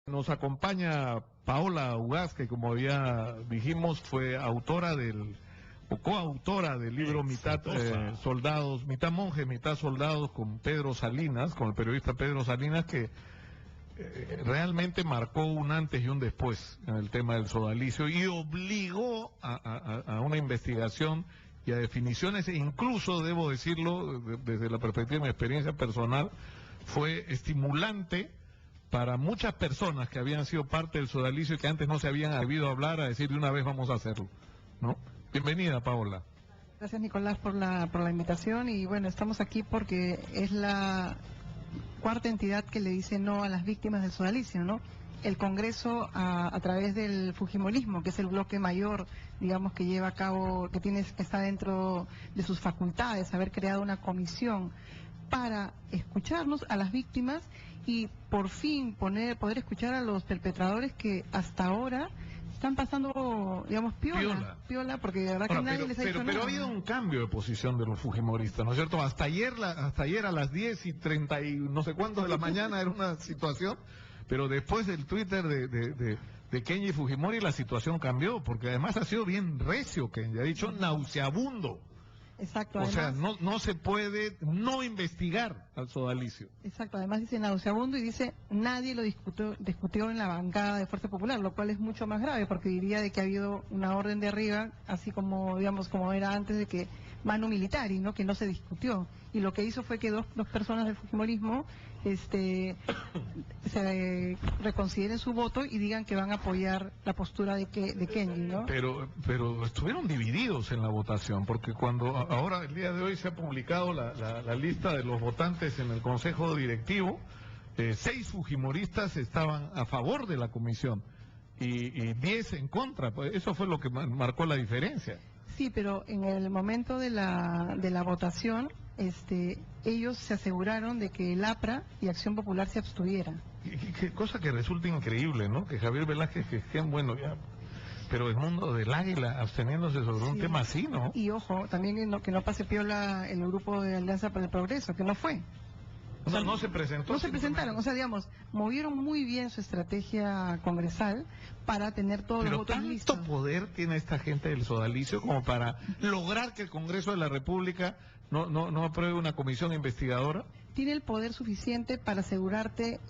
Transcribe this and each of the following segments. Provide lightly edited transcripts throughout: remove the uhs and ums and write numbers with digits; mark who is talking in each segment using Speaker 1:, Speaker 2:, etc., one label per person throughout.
Speaker 1: Nos acompaña Paola Ugaz, que como ya dijimos fue autora o coautora del libro Mitad soldados, mitad monje, mitad soldados, con Pedro Salinas, con el periodista Pedro Salinas, que realmente marcó un antes y un después en el tema del sodalicio y obligó a una investigación y a definiciones, e incluso, debo decirlo, desde la perspectiva de mi experiencia personal, fue estimulante para muchas personas que habían sido parte del sodalicio y que antes no se habían atrevido a hablar, a decir de una vez vamos a hacerlo, ¿no? Bienvenida, Paola.
Speaker 2: Gracias, Nicolás, por la invitación. Y bueno, estamos aquí porque es la cuarta entidad que le dice no a las víctimas del sodalicio, ¿no? El Congreso, a través del fujimorismo, que es el bloque mayor, digamos, que lleva a cabo, que está dentro de sus facultades, haber creado una comisión para escucharnos a las víctimas y por fin poder escuchar a los perpetradores que hasta ahora están pasando, digamos, piola, porque de verdad que nadie les ha dicho nada.
Speaker 1: Pero ha habido un cambio de posición de los fujimoristas, ¿no es cierto? Hasta ayer a las 10:30 y no sé cuántos de la mañana era una situación, pero después del Twitter de Kenji Fujimori la situación cambió, porque además ha sido bien recio, Kenji, ha dicho nauseabundo.
Speaker 2: Exacto.
Speaker 1: O
Speaker 2: además,
Speaker 1: sea, no se puede no investigar al sodalicio.
Speaker 2: Exacto, además dice nauseabundo y dice nadie lo discutió en la bancada de Fuerza Popular, lo cual es mucho más grave porque diría de que ha habido una orden de arriba, así como, digamos, como era antes de que mano militari, ¿no? Que no se discutió. Y lo que hizo fue que dos personas del fujimorismo se reconsideren su voto y digan que van a apoyar la postura de Kenji, ¿no?
Speaker 1: Pero estuvieron divididos en la votación, porque cuando ahora el día de hoy se ha publicado la lista de los votantes en el Consejo Directivo, 6 fujimoristas estaban a favor de la comisión y 10 en contra. Pues eso fue lo que marcó la diferencia.
Speaker 2: Sí, pero en el momento de la votación, ellos se aseguraron de que el APRA y Acción Popular se abstuvieran.
Speaker 1: Qué cosa que resulta increíble, ¿no? Que Javier Velázquez, que bueno, ya, pero el mundo del águila absteniéndose sobre un tema así, ¿no?
Speaker 2: Y ojo, también que no pase piola el grupo de Alianza para el Progreso, que no fue.
Speaker 1: O sea, no se presentó.
Speaker 2: No se presentaron, o sea, digamos, movieron muy bien su estrategia congresal para tener todos los votos listos.
Speaker 1: ¿Tanto poder tiene esta gente del sodalicio como para lograr que el Congreso de la República no apruebe una comisión investigadora?
Speaker 2: Tiene el poder suficiente para asegurarte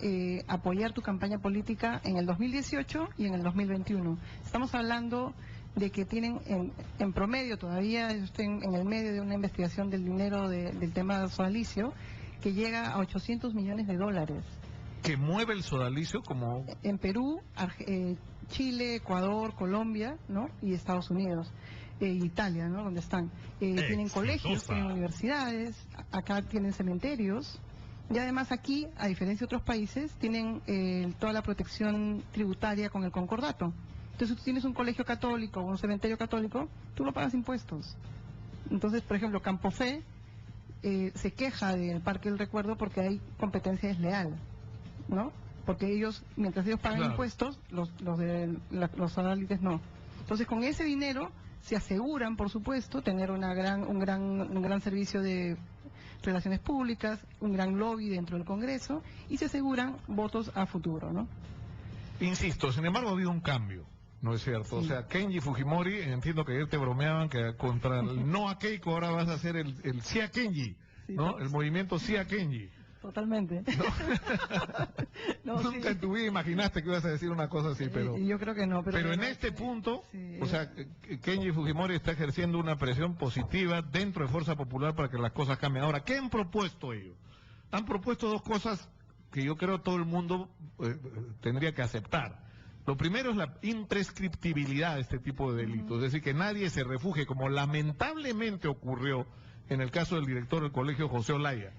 Speaker 2: apoyar tu campaña política en el 2018 y en el 2021. Estamos hablando de que tienen en promedio, todavía estén en el medio de una investigación del dinero del tema sodalicio, que llega a $800 millones.
Speaker 1: ¿Que mueve el sodalicio como...?
Speaker 2: En Perú, Chile, Ecuador, Colombia, ¿no? Y Estados Unidos, Italia, ¿no? Donde están. Tienen colegios, tienen universidades, acá tienen cementerios. Y además aquí, a diferencia de otros países, tienen toda la protección tributaria con el concordato. Entonces, si tú tienes un colegio católico o un cementerio católico, tú no pagas impuestos. Entonces, por ejemplo, Campofé se queja del Parque del Recuerdo porque hay competencia desleal, ¿no? Porque ellos, mientras ellos pagan impuestos, los sodaliciosos no. Entonces, con ese dinero se aseguran, por supuesto, tener un gran servicio de relaciones públicas, un gran lobby dentro del Congreso y se aseguran votos a futuro, ¿no?
Speaker 1: Insisto, sin embargo, ha habido un cambio. No es cierto, sí. O sea, Kenji Fujimori, entiendo que ayer te bromeaban que contra el no a Keiko ahora vas a hacer el sí a Kenji, ¿no? Sí. El movimiento sí a Kenji.
Speaker 2: Totalmente.
Speaker 1: ¿No? Nunca en tu vida imaginaste que ibas a decir una cosa así, pero...
Speaker 2: Yo creo que no.
Speaker 1: Pero en este punto, o sea, Kenji Fujimori está ejerciendo una presión positiva dentro de Fuerza Popular para que las cosas cambien. Ahora, ¿qué han propuesto ellos? Han propuesto dos cosas que yo creo todo el mundo tendría que aceptar. Lo primero es la imprescriptibilidad de este tipo de delitos, es decir, que nadie se refugie, como lamentablemente ocurrió en el caso del director del colegio José Olaya.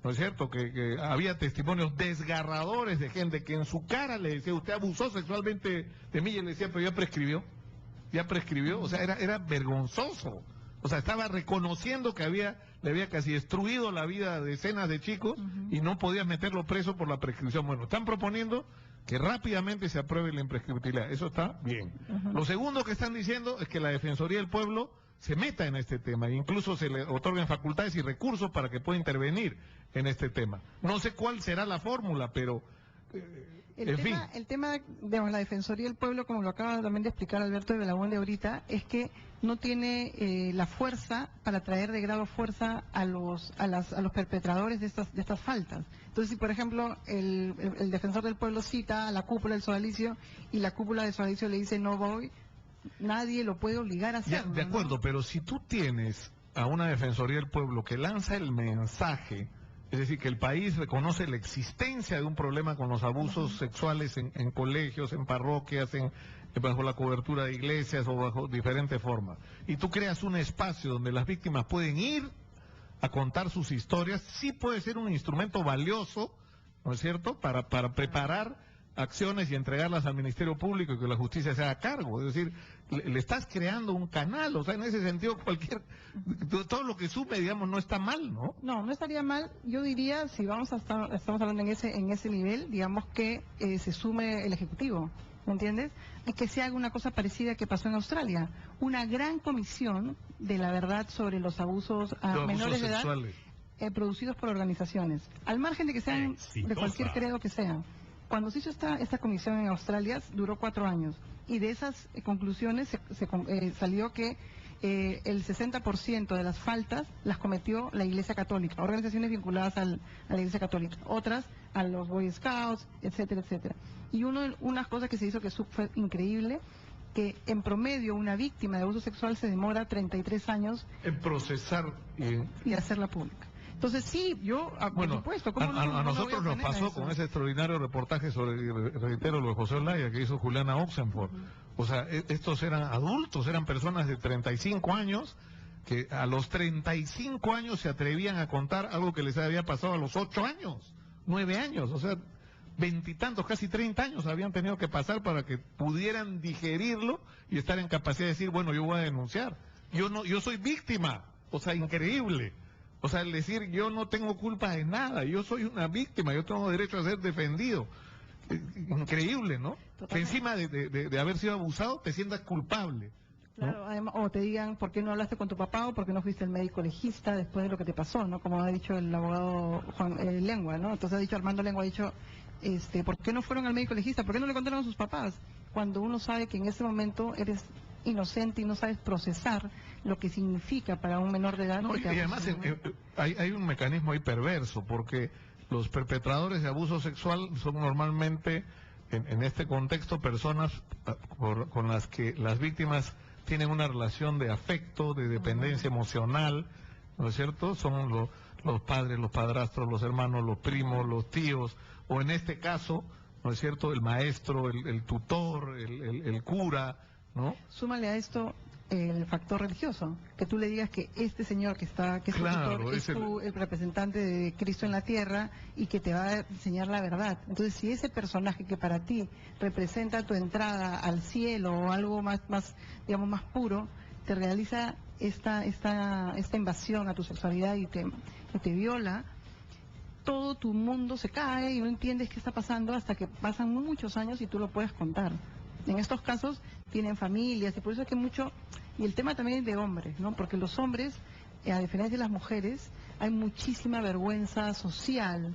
Speaker 1: ¿No es cierto? Que había testimonios desgarradores de gente que en su cara le decía, usted abusó sexualmente de mí, y él le decía, pero ya prescribió, o sea, era vergonzoso. O sea, estaba reconociendo que le había casi destruido la vida a decenas de chicos y no podía meterlo preso por la prescripción. Bueno, están proponiendo que rápidamente se apruebe la imprescriptibilidad. Eso está bien. Lo segundo que están diciendo es que la Defensoría del Pueblo se meta en este tema, e incluso se le otorguen facultades y recursos para que pueda intervenir en este tema. No sé cuál será la fórmula, pero
Speaker 2: El tema, digamos, la Defensoría del Pueblo, como lo acaba también de explicar Alberto de Belaúnde ahorita, es que no tiene la fuerza para traer de grado fuerza a los perpetradores de estas faltas. Entonces, si por ejemplo el Defensor del Pueblo cita a la cúpula del sodalicio y la cúpula del sodalicio le dice no voy, nadie lo puede obligar a hacerlo.
Speaker 1: De acuerdo, ¿no? Pero si tú tienes a una Defensoría del Pueblo que lanza el mensaje, es decir, que el país reconoce la existencia de un problema con los abusos sexuales en colegios, en parroquias, bajo la cobertura de iglesias o bajo diferentes formas, y tú creas un espacio donde las víctimas pueden ir a contar sus historias, sí puede ser un instrumento valioso, ¿no es cierto?, para preparar acciones y entregarlas al Ministerio Público y que la justicia se haga cargo. Es decir, le estás creando un canal, o sea, en ese sentido todo lo que sume, digamos, no está mal, ¿no?
Speaker 2: No estaría mal. Yo diría, si estamos hablando en ese nivel, digamos que se sume el Ejecutivo, ¿me entiendes? Y que se haga una cosa parecida que pasó en Australia, una gran comisión de la verdad sobre los abusos a menores de edad producidos por organizaciones, al margen de que sean de cualquier credo que sean. Cuando se hizo esta comisión en Australia, duró 4 años, y de esas conclusiones salió que el 60% de las faltas las cometió la Iglesia Católica, organizaciones vinculadas a la Iglesia Católica, otras a los Boy Scouts, etcétera, etcétera. Y unas cosas que se hizo que fue increíble, que en promedio una víctima de abuso sexual se demora 33 años
Speaker 1: en procesar
Speaker 2: y hacerla pública. Entonces sí, yo, por supuesto,
Speaker 1: a nosotros nos pasó con ese extraordinario reportaje sobre, reitero, lo de José Olaya que hizo Juliana Oxenford. O sea, estos eran adultos, eran personas de 35 años que a los 35 años se atrevían a contar algo que les había pasado a los 8 años, 9 años, o sea, 20 y tantos, casi 30 años habían tenido que pasar para que pudieran digerirlo y estar en capacidad de decir, bueno, yo voy a denunciar. Yo soy víctima, o sea, increíble. O sea, el decir, yo no tengo culpa de nada, yo soy una víctima, yo tengo derecho a ser defendido. Increíble, ¿no? Totalmente. Que encima de haber sido abusado te sientas culpable, ¿no?
Speaker 2: Claro, además, o te digan, ¿por qué no hablaste con tu papá o por qué no fuiste al médico legista después de lo que te pasó, ¿no? Como ha dicho el abogado Juan Lengua, ¿no? Entonces ha dicho Armando Lengua, ha dicho, ¿por qué no fueron al médico legista? ¿Por qué no le contaron a sus papás? Cuando uno sabe que en ese momento eres inocente y no sabes procesar lo que significa para un menor de edad.
Speaker 1: No, y además hay un mecanismo ahí perverso, porque los perpetradores de abuso sexual son normalmente, en este contexto, personas con las que las víctimas tienen una relación de afecto, de dependencia emocional, ¿no es cierto? Son los padres, los padrastros, los hermanos, los primos, los tíos, o en este caso, ¿no es cierto?, el maestro, el tutor, el cura, ¿no?
Speaker 2: Súmale a esto el factor religioso, que tú le digas que este señor que es
Speaker 1: claro,
Speaker 2: tutor, es el representante de Cristo en la tierra y que te va a enseñar la verdad. Entonces, si ese personaje que para ti representa tu entrada al cielo o algo más digamos, más puro, te realiza esta invasión a tu sexualidad y te viola, todo tu mundo se cae y no entiendes qué está pasando hasta que pasan muchos años y tú lo puedes contar. En estos casos tienen familias y por eso es que y el tema también es de hombres, ¿no? Porque los hombres, a diferencia de las mujeres, hay muchísima vergüenza social,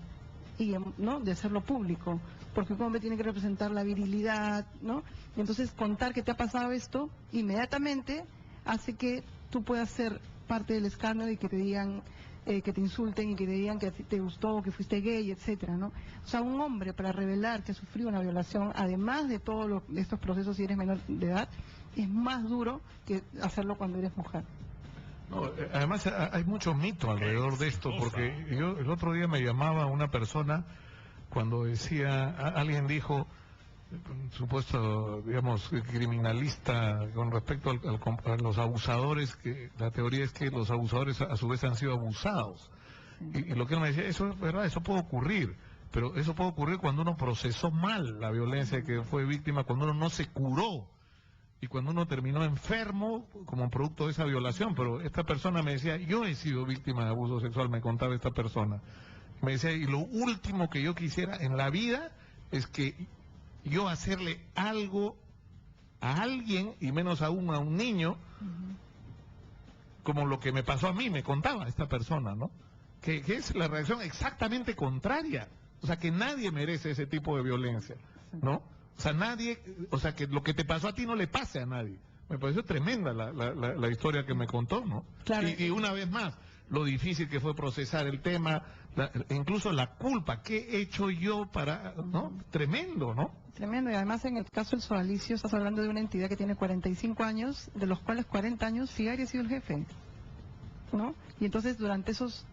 Speaker 2: ¿no?, de hacerlo público, porque un hombre tiene que representar la virilidad, ¿no? Y entonces contar que te ha pasado esto inmediatamente hace que tú puedas ser parte del escándalo y que te digan, que te insulten y que te digan que a ti te gustó, que fuiste gay, etcétera, ¿no? O sea, un hombre para revelar que ha sufrido una violación, además de todos estos procesos si eres menor de edad, es más duro que hacerlo cuando eres mujer.
Speaker 1: No, además hay mucho mito alrededor de esto, porque yo el otro día me llamaba una persona cuando decía, alguien dijo, supuesto, digamos, criminalista con respecto a los abusadores, que la teoría es que los abusadores a su vez han sido abusados. Y lo que él me decía, eso es verdad, eso puede ocurrir, pero eso puede ocurrir cuando uno procesó mal la violencia que fue víctima, cuando uno no se curó y cuando uno terminó enfermo como producto de esa violación. Pero esta persona me decía, yo he sido víctima de abuso sexual, me contaba esta persona. Me decía, y lo último que yo quisiera en la vida es que yo hacerle algo a alguien, y menos aún a un niño, como lo que me pasó a mí, me contaba esta persona, ¿no? Que es la reacción exactamente contraria. O sea, que nadie merece ese tipo de violencia, ¿no? O sea, nadie, o sea, que lo que te pasó a ti no le pase a nadie. Me pareció tremenda la historia que me contó, ¿no?
Speaker 2: Claro.
Speaker 1: Y una vez más, lo difícil que fue procesar el tema, incluso la culpa, ¿qué he hecho yo para, no? Tremendo, ¿no?
Speaker 2: Tremendo, y además en el caso del Sodalicio estás hablando de una entidad que tiene 45 años, de los cuales 40 años Figari ha sido el jefe, ¿no? Y entonces durante esos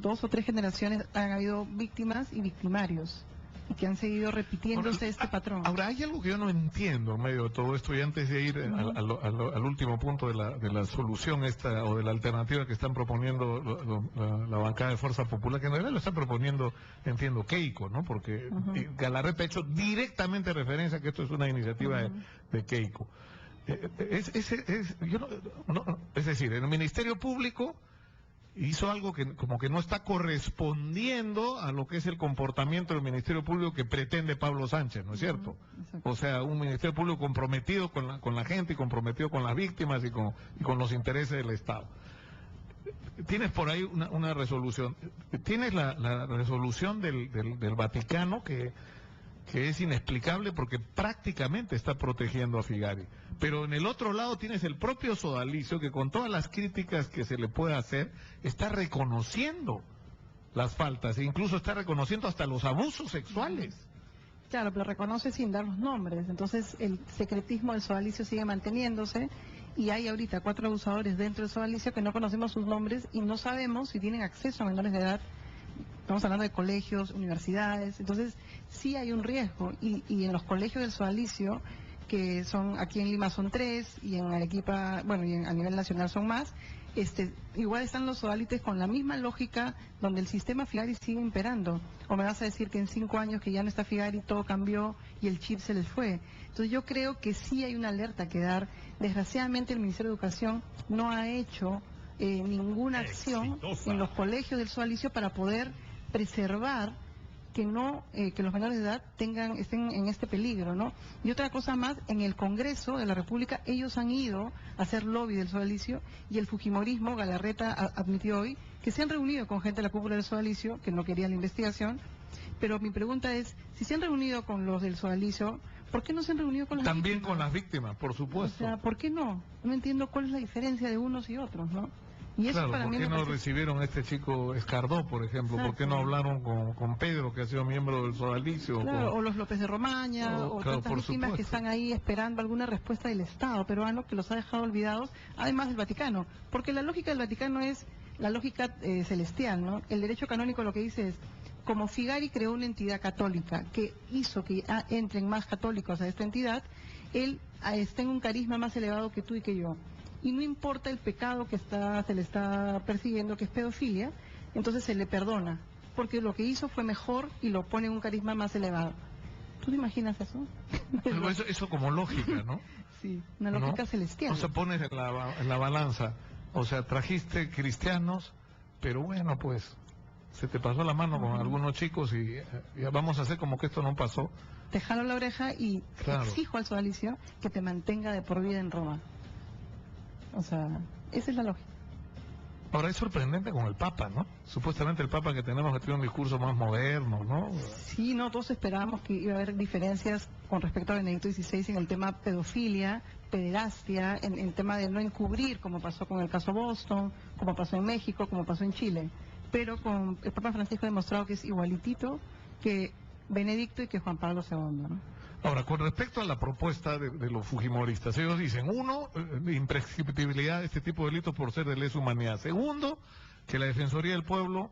Speaker 2: 2 o 3 generaciones han habido víctimas y victimarios, y que han seguido repitiéndose este patrón.
Speaker 1: Ahora, hay algo que yo no entiendo en medio de todo esto, y antes de ir al último punto de la solución esta, o de la alternativa que están proponiendo la bancada de Fuerza Popular, que en realidad lo está proponiendo, entiendo, Keiko, ¿no? Porque Galarreta ha hecho directamente referencia a que esto es una iniciativa de Keiko. Es decir, el Ministerio Público hizo algo que como que no está correspondiendo a lo que es el comportamiento del Ministerio Público que pretende Pablo Sánchez, ¿no es cierto? O sea, un Ministerio Público comprometido con la gente y comprometido con las víctimas y con los intereses del Estado. Tienes por ahí una resolución. Tienes la resolución del Vaticano que es inexplicable porque prácticamente está protegiendo a Figari. Pero en el otro lado tienes el propio Sodalicio que, con todas las críticas que se le puede hacer, está reconociendo las faltas e incluso está reconociendo hasta los abusos sexuales.
Speaker 2: Claro, pero reconoce sin dar los nombres. Entonces el secretismo del Sodalicio sigue manteniéndose, y hay ahorita 4 abusadores dentro del Sodalicio que no conocemos sus nombres y no sabemos si tienen acceso a menores de edad. Estamos hablando de colegios, universidades, entonces sí hay un riesgo, y en los colegios del Sodalicio, que son aquí en Lima son 3, y en Arequipa, bueno, y a nivel nacional son más, igual están los sodalites con la misma lógica, donde el sistema Figari sigue imperando. O me vas a decir que en 5 años que ya no está Figari todo cambió y el chip se les fue. Entonces yo creo que sí hay una alerta que dar. Desgraciadamente el Ministerio de Educación no ha hecho ninguna acción en los colegios del Sodalicio para poder preservar que los menores de edad estén en este peligro, ¿no? Y otra cosa más, en el Congreso de la República ellos han ido a hacer lobby del Sodalicio, y el fujimorismo, Galarreta admitió hoy que se han reunido con gente de la cúpula del Sodalicio que no quería la investigación. Pero mi pregunta es, si se han reunido con los del Sodalicio, ¿por qué no se han reunido con las
Speaker 1: También
Speaker 2: víctimas?
Speaker 1: Con las víctimas, por supuesto.
Speaker 2: O sea, ¿por qué no? No entiendo cuál es la diferencia de unos y otros, ¿no? Y eso
Speaker 1: claro,
Speaker 2: para
Speaker 1: ¿por
Speaker 2: mí
Speaker 1: qué no
Speaker 2: parece...
Speaker 1: recibieron a este chico Escardó, por ejemplo?
Speaker 2: Exacto.
Speaker 1: ¿Por qué no hablaron con Pedro, que ha sido miembro del Sodalicio?
Speaker 2: Claro, o los López de Romaña, o
Speaker 1: claro,
Speaker 2: tantas víctimas
Speaker 1: supuesto.
Speaker 2: que están ahí esperando alguna respuesta del Estado peruano, que los ha dejado olvidados, además del Vaticano. Porque la lógica del Vaticano es la lógica celestial, ¿no? El derecho canónico lo que dice es, como Figari creó una entidad católica que hizo que entren más católicos a esta entidad, él está en un carisma más elevado que tú y que yo. Y no importa el pecado que se le está persiguiendo, que es pedofilia, entonces se le perdona, porque lo que hizo fue mejor y lo pone en un carisma más elevado. ¿Tú te imaginas eso?
Speaker 1: Pero eso como lógica, ¿no?
Speaker 2: Sí, una lógica
Speaker 1: ¿no?
Speaker 2: celestial.
Speaker 1: O sea, pones en la balanza, o sea, trajiste cristianos, pero bueno, pues se te pasó la mano con algunos chicos y ya vamos a hacer como que esto no pasó.
Speaker 2: Te jalo la oreja y
Speaker 1: claro.
Speaker 2: Exijo al Sodalicio que te mantenga de por vida en Roma. O sea, esa es la lógica.
Speaker 1: Ahora es sorprendente con el Papa, ¿no? Supuestamente el Papa que tenemos que tiene un discurso más moderno, ¿no?
Speaker 2: Sí, no, todos esperábamos que iba a haber diferencias con respecto a Benedicto XVI en el tema pedofilia, pederastia, en el tema de no encubrir, como pasó con el caso Boston, como pasó en México, como pasó en Chile. Pero con el Papa Francisco ha demostrado que es igualitito que Benedicto y que Juan Pablo II, ¿no?
Speaker 1: Ahora, con respecto a la propuesta de los fujimoristas, ellos dicen, uno, imprescriptibilidad de este tipo de delitos por ser de lesa humanidad. Segundo, que la Defensoría del Pueblo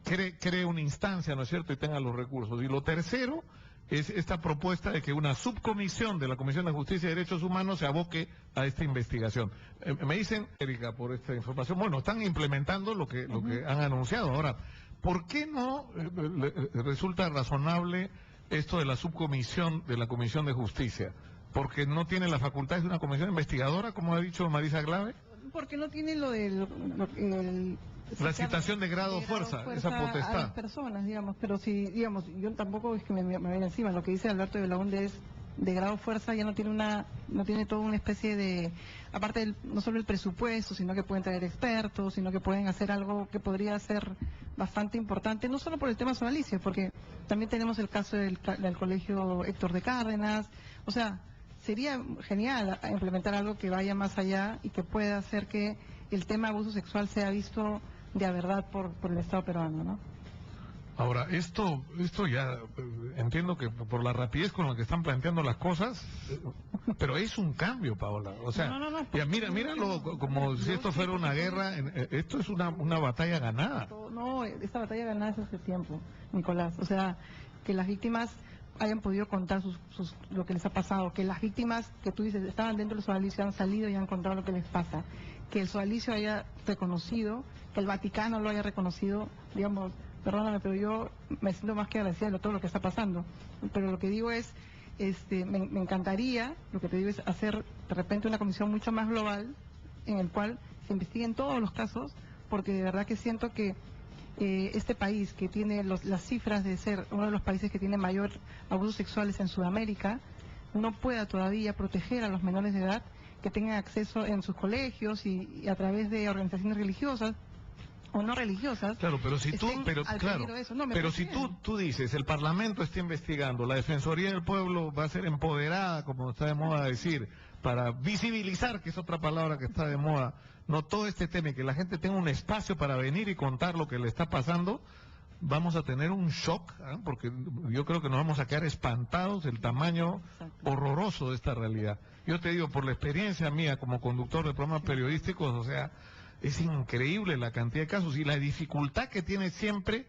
Speaker 1: cree una instancia, ¿no es cierto?, y tenga los recursos. Y lo tercero es esta propuesta de que una subcomisión de la Comisión de Justicia y Derechos Humanos se aboque a esta investigación. Me dicen, Erika, por esta información, bueno, están implementando lo que han anunciado. Ahora, ¿por qué no resulta razonable esto de la subcomisión de la Comisión de Justicia? ¿Porque no tiene las facultades de una comisión investigadora, como ha dicho Marisa Glave?
Speaker 2: Porque no tiene lo del...
Speaker 1: la citación de grado fuerza, esa potestad.
Speaker 2: A las personas, digamos, pero si, digamos, yo tampoco es que me vaya encima, lo que dice Alberto de la UNDE es de grado fuerza ya no tiene toda una especie de, aparte no solo el presupuesto, sino que pueden traer expertos, sino que pueden hacer algo que podría ser bastante importante, no solo por el tema sonalicio, porque también tenemos el caso del colegio Héctor de Cárdenas. O sea, sería genial implementar algo que vaya más allá y que pueda hacer que el tema abuso sexual sea visto de a verdad por el Estado peruano, ¿no?
Speaker 1: Ahora, esto ya entiendo que por la rapidez con la que están planteando las cosas, pero es un cambio, Paola. O sea, ya míralo como si esto fuera una guerra. Esto es una batalla ganada.
Speaker 2: No, esta batalla ganada es hace tiempo, Nicolás. O sea, que las víctimas hayan podido contar lo que les ha pasado, que las víctimas que tú dices estaban dentro del sodalicio han salido y han contado lo que les pasa, que el sodalicio haya reconocido, que el Vaticano lo haya reconocido, digamos. Perdóname, pero yo me siento más que agradecida de todo lo que está pasando. Pero lo que digo es, me encantaría, lo que te digo es hacer de repente una comisión mucho más global en el cual se investiguen todos los casos, porque de verdad que siento que este país que tiene las cifras de ser uno de los países que tiene mayor abusos sexuales en Sudamérica, no pueda todavía proteger a los menores de edad que tengan acceso en sus colegios y a través de organizaciones religiosas o no religiosas.
Speaker 1: Claro, pero si tú dices, el Parlamento está investigando, la Defensoría del Pueblo va a ser empoderada, como está de moda decir, para visibilizar, que es otra palabra que está de moda, no todo este tema, y que la gente tenga un espacio para venir y contar lo que le está pasando, vamos a tener un shock, porque yo creo que nos vamos a quedar espantados del tamaño horroroso de esta realidad. Yo te digo, por la experiencia mía como conductor de programas periodísticos, o sea, es increíble la cantidad de casos y la dificultad que tiene siempre,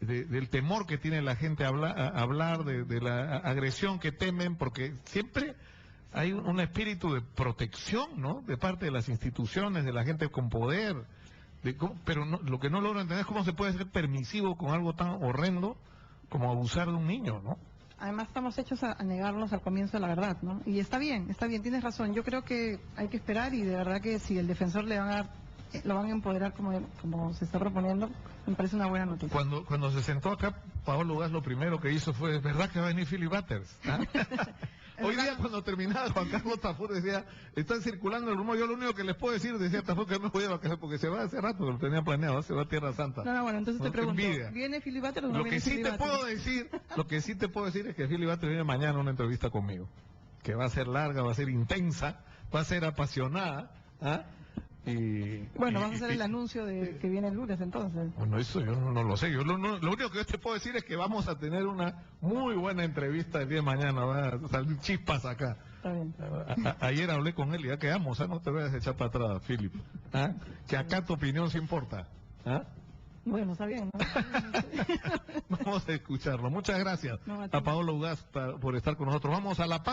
Speaker 1: del temor que tiene la gente a hablar de la agresión que temen, porque siempre hay un espíritu de protección, ¿no?, de parte de las instituciones, de la gente con poder. Pero lo que no logro entender es cómo se puede ser permisivo con algo tan horrendo como abusar de un niño, ¿no?
Speaker 2: Además estamos hechos a negarnos al comienzo de la verdad, ¿no? Y está bien, tienes razón. Yo creo que hay que esperar y de verdad que si el defensor lo van a empoderar como se está proponiendo, me parece una buena noticia.
Speaker 1: Cuando se sentó acá, Paolo Gas lo primero que hizo fue, ¿verdad que va a venir Philly Butters? Hoy día cuando terminaba Juan Carlos Tafur decía, están circulando el rumor, yo lo único que les puedo decir, decía Tafur, que no me voy a vacaciones porque se va hace rato, lo tenía planeado, se va a Tierra Santa.
Speaker 2: No, bueno, entonces te pregunto, ¿viene Philly Butters o no viene Philly Butters?
Speaker 1: Lo que sí te puedo decir es que Philly Butters viene mañana a una entrevista conmigo, que va a ser larga, va a ser intensa, va a ser apasionada,
Speaker 2: Bueno, vas a hacer el anuncio de que viene el lunes entonces.
Speaker 1: Bueno, eso yo no lo sé. Lo único que yo te puedo decir es que vamos a tener una muy buena entrevista el día de mañana. Va a salir chispas acá.
Speaker 2: Está bien.
Speaker 1: Ayer hablé con él y ya quedamos. No te vayas a echar para atrás, Philip. Que acá tu opinión sí importa.
Speaker 2: Bueno, está bien, ¿no?
Speaker 1: Vamos a escucharlo. Muchas gracias a Paolo Gas por estar con nosotros. Vamos a la pausa.